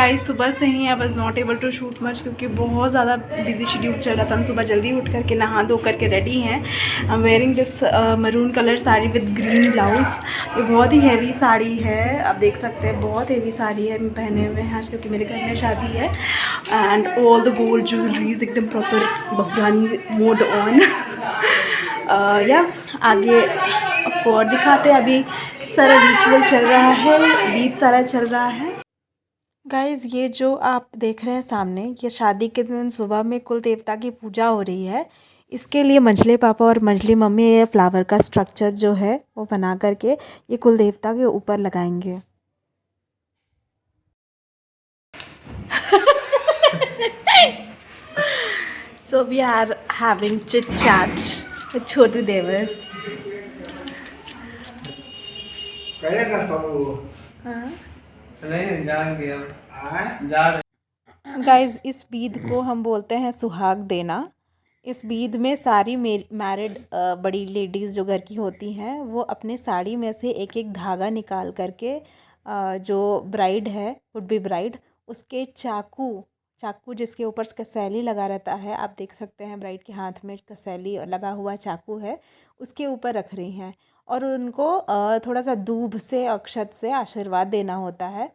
Guys सुबह से ही I was not able to shoot much क्योंकि बहुत ज़्यादा बिजी शेड्यूल चल रहा था। हम सुबह जल्दी उठ करके नहा धो करके रेडी हैं। I am wearing this maroon colour sari with green blouse. ये बहुत ही हैवी साड़ी है, आप देख सकते हैं बहुत हैवी साड़ी है पहने हुए हैं आज क्योंकि मेरे घर में शादी है। And all the gold jewelleries एकदम प्रॉपर बफगानी मोड ऑन। या आगे आपको और दिखाते हैं। अभी सारा रिचुअल चल रहा है, गीत सारा चल रहा है। गाइज़ ये जो आप देख रहे हैं सामने, ये शादी के दिन सुबह में कुल देवता की पूजा हो रही है। इसके लिए मंझले पापा और मंझली मम्मी ये फ्लावर का स्ट्रक्चर जो है वो बना करके ये कुल देवता के ऊपर लगाएंगे। So we are having chit chat with Chhotu देवर। गाइज इस बीद को हम बोलते हैं सुहाग देना। इस बीद में सारी मैरिड बड़ी लेडीज़ जो घर की होती हैं वो अपने साड़ी में से एक एक धागा निकाल करके जो ब्राइड है, वुड बी ब्राइड, उसके चाकू जिसके ऊपर कसैली लगा रहता है, आप देख सकते हैं ब्राइड के हाथ में कसैली लगा हुआ चाकू है, उसके ऊपर रख रही हैं और उनको थोड़ा सा दूब से अक्षत से आशीर्वाद देना होता है।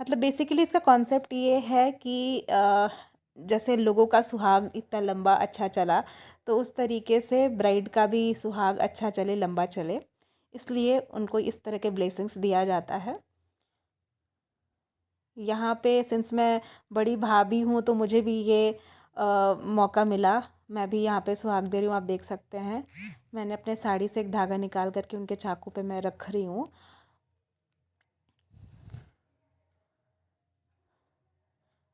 मतलब बेसिकली इसका कॉन्सेप्ट ये है कि जैसे लोगों का सुहाग इतना लंबा अच्छा चला तो उस तरीके से ब्राइड का भी सुहाग अच्छा चले, लंबा चले, इसलिए उनको इस तरह के ब्लेसिंग्स दिया जाता है। यहाँ पे सिंस मैं बड़ी भाभी हूँ तो मुझे भी ये मौका मिला, मैं भी यहाँ पे सुहाग दे रही हूँ। आप देख सकते हैं मैंने अपने साड़ी से एक धागा निकाल करके उनके चाकू पे मैं रख रही हूँ।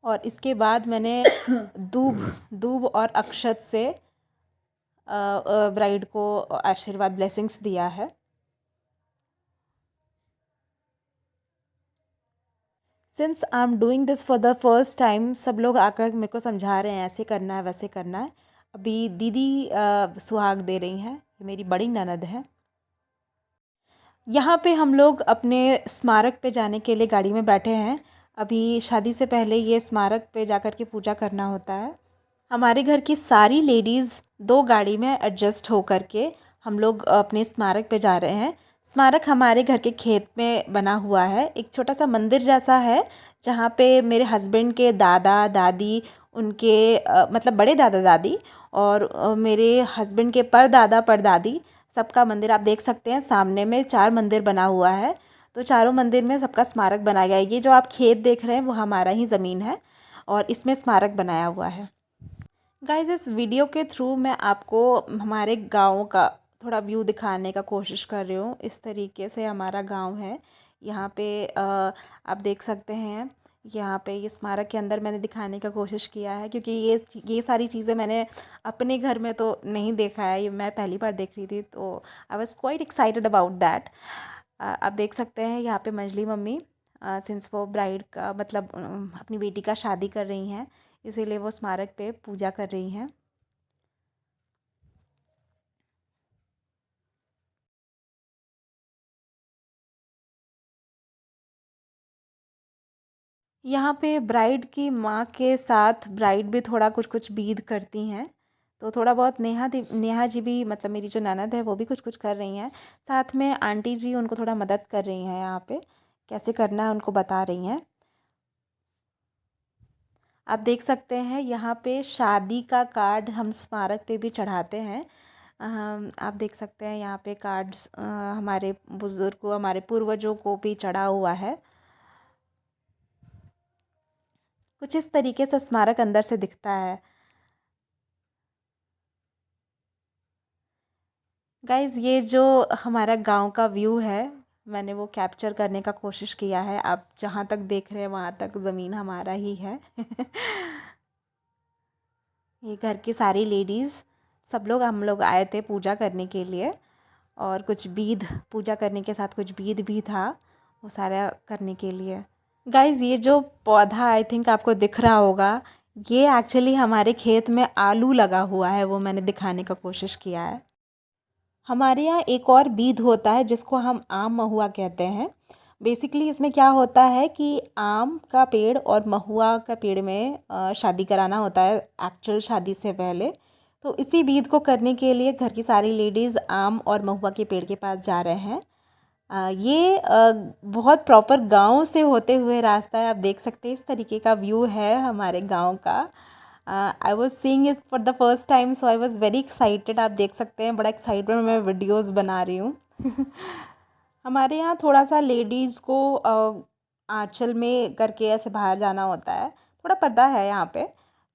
और इसके बाद मैंने दूब और अक्षत से ब्राइड को आशीर्वाद ब्लेसिंग्स दिया है। Since I am doing this for the first time, सब लोग आकर मेरे को समझा रहे हैं ऐसे करना है वैसे करना है। अभी दीदी सुहाग दे रही हैं, मेरी बड़ी ननद है। यहाँ पे हम लोग अपने स्मारक पे जाने के लिए गाड़ी में बैठे हैं। अभी शादी से पहले ये स्मारक पे जाकर के पूजा करना होता है। हमारे घर की सारी लेडीज़ दो गाड़ी में एडजस्ट हो करके हम लोग अपने स्मारक पे जा रहे हैं। स्मारक हमारे घर के खेत में बना हुआ है, एक छोटा सा मंदिर जैसा है जहाँ पे मेरे हस्बैंड के दादा दादी, उनके मतलब बड़े दादा दादी और मेरे हस्बैंड के परदादा परदादी, सबका मंदिर आप देख सकते हैं। सामने में 4 मंदिर बना हुआ है, तो चारों मंदिर में सबका स्मारक बनाया गया है। ये जो आप खेत देख रहे हैं वो हमारा ही ज़मीन है और इसमें स्मारक बनाया हुआ है। गाइज़ इस वीडियो के थ्रू मैं आपको हमारे गाँव का थोड़ा व्यू दिखाने का कोशिश कर रही हूँ। इस तरीके से हमारा गांव है। यहाँ पे आप देख सकते हैं, यहाँ पे ये स्मारक के अंदर मैंने दिखाने का कोशिश किया है क्योंकि ये सारी चीज़ें मैंने अपने घर में तो नहीं देखा है, ये मैं पहली बार देख रही थी, तो I was quite excited about that. आप देख सकते हैं यहाँ पे मंजली मम्मी सिंस वो ब्राइड का मतलब अपनी बेटी का शादी कर रही हैं, इसीलिए वो स्मारक पे पूजा कर रही हैं। यहाँ पे ब्राइड की माँ के साथ ब्राइड भी थोड़ा कुछ कुछ बीद करती हैं, तो थोड़ा बहुत नेहा जी भी मतलब मेरी जो ननद है वो भी कुछ कुछ कर रही हैं। साथ में आंटी जी उनको थोड़ा मदद कर रही हैं, यहाँ पे कैसे करना है उनको बता रही हैं। आप देख सकते हैं यहाँ पे शादी का कार्ड हम स्मारक पे भी चढ़ाते हैं। आप देख सकते हैं यहाँ पे कार्ड्स हमारे बुज़ुर्ग को, हमारे पूर्वजों को भी चढ़ा हुआ है। कुछ इस तरीके से स्मारक अंदर से दिखता है। गाइज़ ये जो हमारा गांव का व्यू है मैंने वो कैप्चर करने का कोशिश किया है। आप जहाँ तक देख रहे हैं वहाँ तक ज़मीन हमारा ही है। ये घर की सारी लेडीज़ सब लोग हम लोग आए थे पूजा करने के लिए और कुछ बीद पूजा करने के साथ कुछ बीद भी था वो सारा करने के लिए। गाइज़ ये जो पौधा आई थिंक आपको दिख रहा होगा, ये एक्चुअली हमारे खेत में आलू लगा हुआ है, वो मैंने दिखाने का कोशिश किया है। हमारे यहाँ एक और बीद होता है जिसको हम आम महुआ कहते हैं। बेसिकली इसमें क्या होता है कि आम का पेड़ और महुआ का पेड़ में शादी कराना होता है एक्चुअल शादी से पहले। तो इसी बीज को करने के लिए घर की सारी लेडीज़ आम और महुआ के पेड़ के पास जा रहे हैं। ये बहुत प्रॉपर गांव से होते हुए रास्ता है। आप देख सकते हैं इस तरीके का व्यू है हमारे गांव का। I was seeing it for the first time, so I was very excited. आप देख सकते हैं बड़ा एक्साइटमेंट में मैं वीडियोज़ बना रही हूँ। हमारे यहाँ थोड़ा सा लेडीज़ को आंचल में करके ऐसे बाहर जाना होता है, थोड़ा पर्दा है यहाँ पे।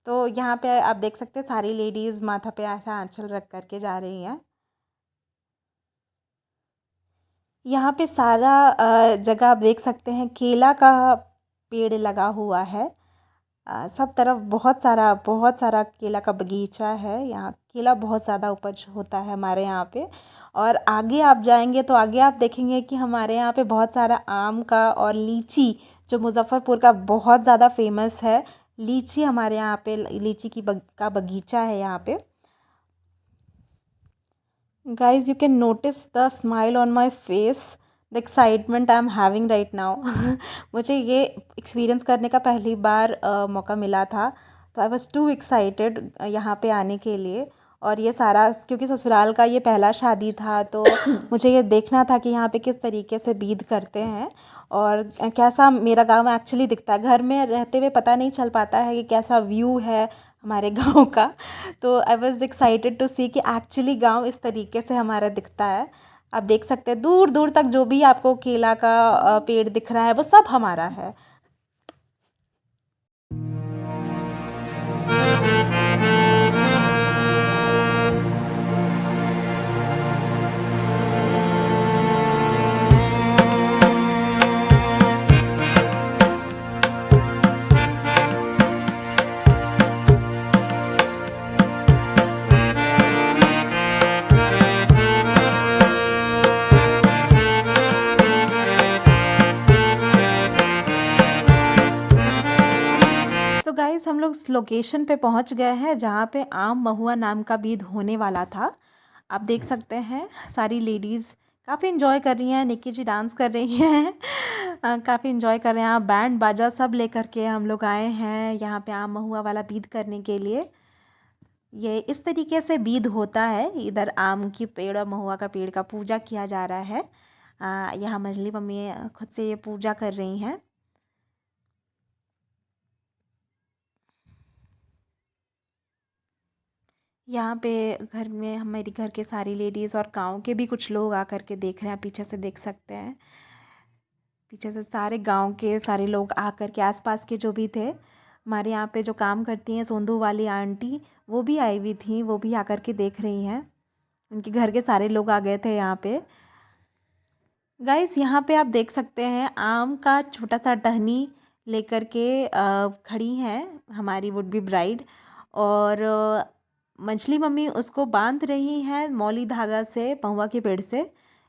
तो यहाँ पे आप देख सकते हैं सारी लेडीज़ माथा पे ऐसा आंचल रख करके जा रही हैं। यहाँ पे सारा जगह आप देख सकते हैं केला का पेड़ लगा हुआ है। सब तरफ बहुत सारा केला का बगीचा है। यहाँ केला बहुत ज़्यादा उपज होता है हमारे यहाँ पे। और आगे आप जाएंगे तो आगे आप देखेंगे कि हमारे यहाँ पे बहुत सारा आम का और लीची, जो मुज़फ़्फ़रपुर का बहुत ज़्यादा फेमस है। लीची हमारे यहाँ पे लीची का बगीचा है यहाँ पे। Guys, you can notice the smile on my face, the excitement I'm having right now. मुझे ये एक्सपीरियंस करने का पहली बार मौका मिला था, तो आई वॉज़ टू एक्साइटेड यहाँ पे आने के लिए। और ये सारा क्योंकि ससुराल का ये पहला शादी था, तो मुझे ये देखना था कि यहाँ पे किस तरीके से बीद करते हैं और कैसा मेरा गांव एक्चुअली दिखता है। घर में रहते हुए पता नहीं चल पाता है कि कैसा व्यू है हमारे गांव का। तो आई वॉज़ एक्साइटेड टू सी कि एक्चुअली गांव इस तरीके से हमारा दिखता है। आप देख सकते हैं दूर दूर तक जो भी आपको केला का पेड़ दिख रहा है वो सब हमारा है। तो गाइस हम लोग लोकेशन पे पहुंच गए हैं जहाँ पे आम महुआ नाम का बीद होने वाला था। आप देख सकते हैं सारी लेडीज़ काफ़ी इन्जॉय कर रही हैं। निक्की जी डांस कर रही हैं। काफ़ी इन्जॉय कर रहे हैं। बैंड बाजा सब लेकर के हम लोग आए हैं यहाँ पे आम महुआ वाला बीद करने के लिए। ये इस तरीके से बीद होता है। इधर आम की पेड़ और महुआ का पेड़ का पूजा किया जा रहा है। यहाँ मंजली मम्मी खुद से ये पूजा कर रही हैं। यहाँ पे घर में हमारी घर के सारी लेडीज़ और गांव के भी कुछ लोग आकर के देख रहे हैं। पीछे से देख सकते हैं, पीछे से सारे गांव के सारे लोग आकर के आसपास के जो भी थे। हमारे यहाँ पे जो काम करती हैं सोंदू वाली आंटी, वो भी आई हुई थी, वो भी आकर के देख रही हैं। उनके घर के सारे लोग आ गए थे यहाँ पे। गाइस यहाँ पे आप देख सकते हैं आम का छोटा सा टहनी लेकर के खड़ी हैं हमारी वुड बी ब्राइड। और मंझली मम्मी उसको बांध रही हैं मौली धागा से महुआ के पेड़ से।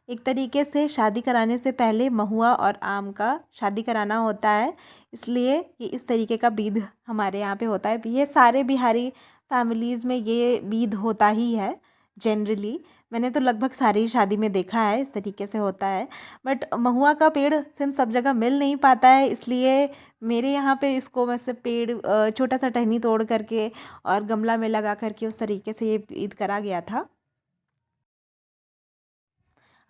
एक तरीके से शादी कराने से पहले महुआ और आम का शादी कराना होता है, इसलिए ये इस तरीके का बीध हमारे यहाँ पे होता है। ये सारे बिहारी फैमिलीज़ में ये बीध होता ही है जनरली। मैंने तो लगभग सारी शादी में देखा है इस तरीके से होता है। बट महुआ का पेड़ सिंस सब जगह मिल नहीं पाता है, इसलिए मेरे यहाँ पे इसको वैसे पेड़ छोटा सा टहनी तोड़ करके और गमला में लगा करके उस तरीके से ये ईद करा गया था।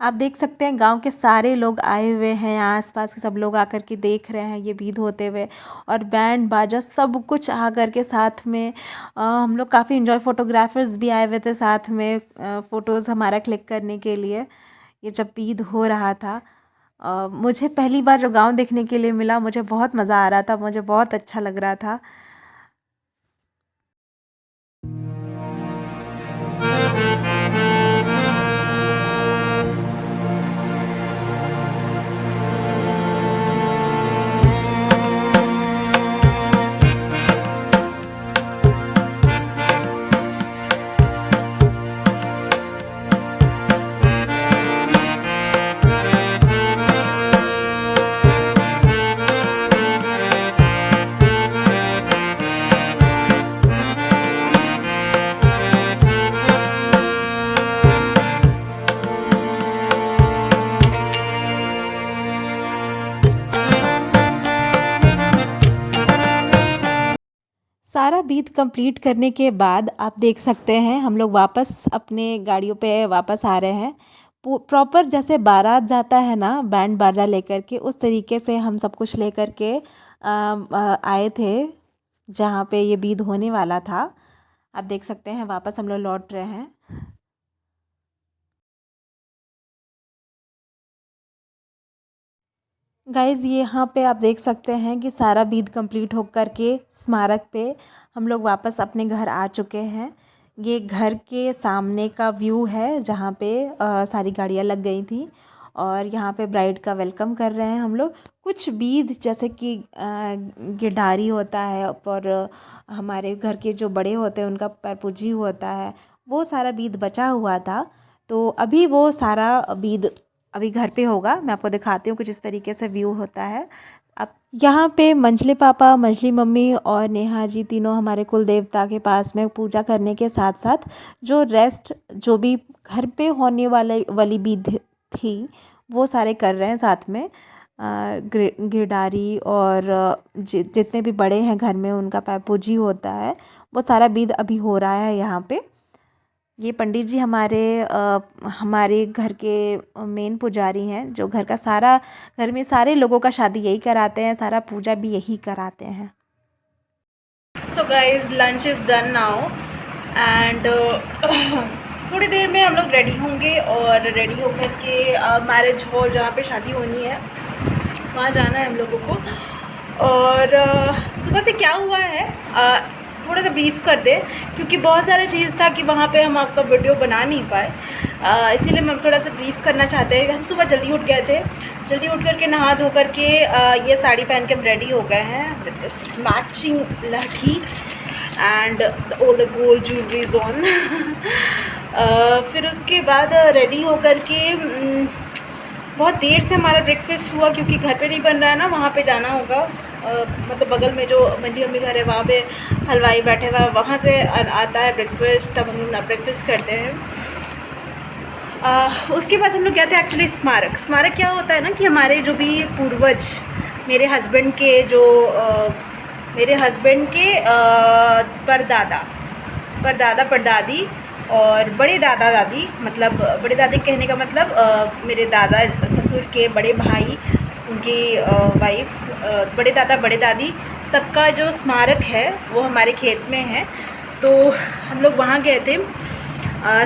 आप देख सकते हैं गांव के सारे लोग आए हुए हैं, आसपास के सब लोग आकर के देख रहे हैं ये बीद होते हुए। और बैंड बाजा सब कुछ आ कर के साथ में हम लोग काफ़ी इन्जॉय, फोटोग्राफर्स भी आए हुए थे साथ में फ़ोटोज़ हमारा क्लिक करने के लिए ये जब बीद हो रहा था। मुझे पहली बार जो गांव देखने के लिए मिला, मुझे बहुत मज़ा आ रहा था, मुझे बहुत अच्छा लग रहा था। सारा बीत कंप्लीट करने के बाद आप देख सकते हैं हम लोग वापस अपने गाड़ियों पे वापस आ रहे हैं। प्रॉपर जैसे बारात जाता है ना बैंड बाजा लेकर के, उस तरीके से हम सब कुछ लेकर के आए थे जहाँ पे ये बीद होने वाला था। आप देख सकते हैं वापस हम लोग लौट रहे हैं। गाइज़ यहाँ पे आप देख सकते हैं कि सारा बीद कंप्लीट होकर के स्मारक पे हम लोग वापस अपने घर आ चुके हैं। ये घर के सामने का व्यू है जहाँ पे सारी गाड़ियाँ लग गई थी और यहाँ पे ब्राइड का वेलकम कर रहे हैं हम लोग। कुछ बीद जैसे कि गिरधारी होता है और हमारे घर के जो बड़े होते हैं उनका पैरपूजी होता है, वो सारा बीद बचा हुआ था। तो अभी वो सारा बीद अभी घर पे होगा। मैं आपको दिखाती हूँ कुछ इस तरीके से व्यू होता है। अब यहाँ पे मंजली पापा, मंजली मम्मी और नेहा जी तीनों हमारे कुल देवता के पास में पूजा करने के साथ साथ जो रेस्ट जो भी घर पे होने वाली विधि थी वो सारे कर रहे हैं साथ में। गिरधारी और जितने भी बड़े हैं घर में उनका पैपूजी होता है, वो सारा विध अभी हो रहा है यहाँ पे। ये पंडित जी हमारे घर के मेन पुजारी हैं, जो घर में सारे लोगों का शादी यही कराते हैं, सारा पूजा भी यही कराते हैं। So guys lunch is done now and थोड़ी देर में हम लोग रेडी होंगे और रेडी होकर के मैरिज हॉल जहाँ पे शादी होनी है वहाँ जाना है हम लोगों को। और सुबह से क्या हुआ है थोड़ा सा ब्रीफ कर दे, क्योंकि बहुत सारा चीज़ था कि वहाँ पे हम आपका वीडियो बना नहीं पाए, इसीलिए मैं थोड़ा सा ब्रीफ करना चाहते हैं। हम सुबह जल्दी उठ गए थे, जल्दी उठ करके नहा धो करके ये साड़ी पहन के हम रेडी हो गए हैं विद दिस मैचिंग लहठी and all the gold jewelleries on. फिर उसके बाद रेडी हो करके बहुत देर से हमारा ब्रेकफास्ट हुआ, क्योंकि घर पे नहीं बन रहा है ना, वहाँ पे जाना होगा। मतलब बगल में जो मंडी अम्मी घर है वहाँ पे हलवाई बैठे हुआ है, वहाँ से आता है ब्रेकफास्ट, तब हम लोग ब्रेकफास्ट करते हैं। उसके बाद हम लोग गए थे एक्चुअली स्मारक क्या होता है ना कि हमारे जो भी पूर्वज, मेरे हस्बैंड के परदादा परदादी और बड़े दादा दादी, मतलब बड़े दादी कहने का मतलब मेरे दादा ससुर के बड़े भाई, उनकी वाइफ, बड़े दादा बड़े दादी, सबका जो स्मारक है वो हमारे खेत में है। तो हम लोग वहाँ गए थे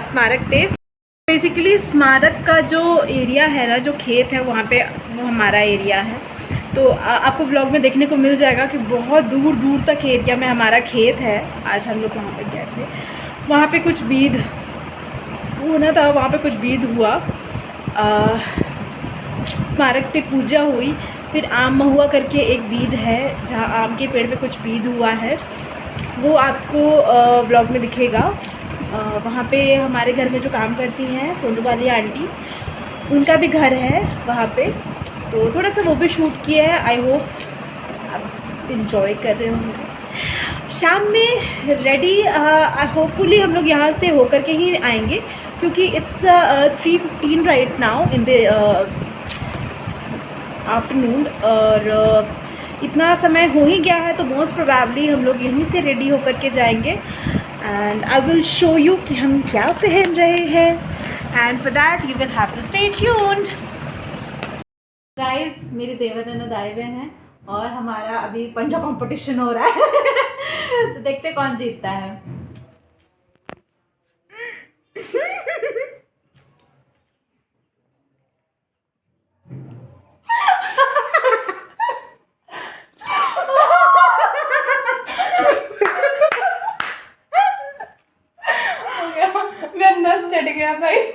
स्मारक पे। बेसिकली स्मारक का जो एरिया है ना, जो खेत है वहाँ पे, वो हमारा एरिया है। तो आपको व्लॉग में देखने को मिल जाएगा कि बहुत दूर दूर तक एरिया में हमारा खेत है। आज हम लोग वहाँ पे गए थे, वहाँ पे कुछ बीद होना था, वहाँ पे कुछ बीद हुआ, स्मारक पे पूजा हुई। फिर आम महुआ करके एक बीद है जहाँ आम के पेड़ पे कुछ बीद हुआ है, वो आपको व्लॉग में दिखेगा। वहाँ पे हमारे घर में जो काम करती हैं सोनू वाली आंटी, उनका भी घर है वहाँ पे, तो थोड़ा सा वो भी शूट किया है। आई होप आप इन्जॉय कर रहे होंगे। शाम में रेडी होपफुली हम लोग यहाँ से होकर के ही आएंगे, क्योंकि it's 3:15 right now in the afternoon, और इतना समय हो ही गया है, तो मोस्ट प्रोबेबली हम लोग यहीं से रेडी होकर के जाएंगे। And I will show you कि हम क्या पहन रहे हैं, and for that you will have to stay tuned. Guys मेरे देवर ननद आए हुए हैं और हमारा अभी पंजा कंपटीशन हो रहा है। तो देखते कौन जीतता है। मेरा नस चढ़ गया भाई।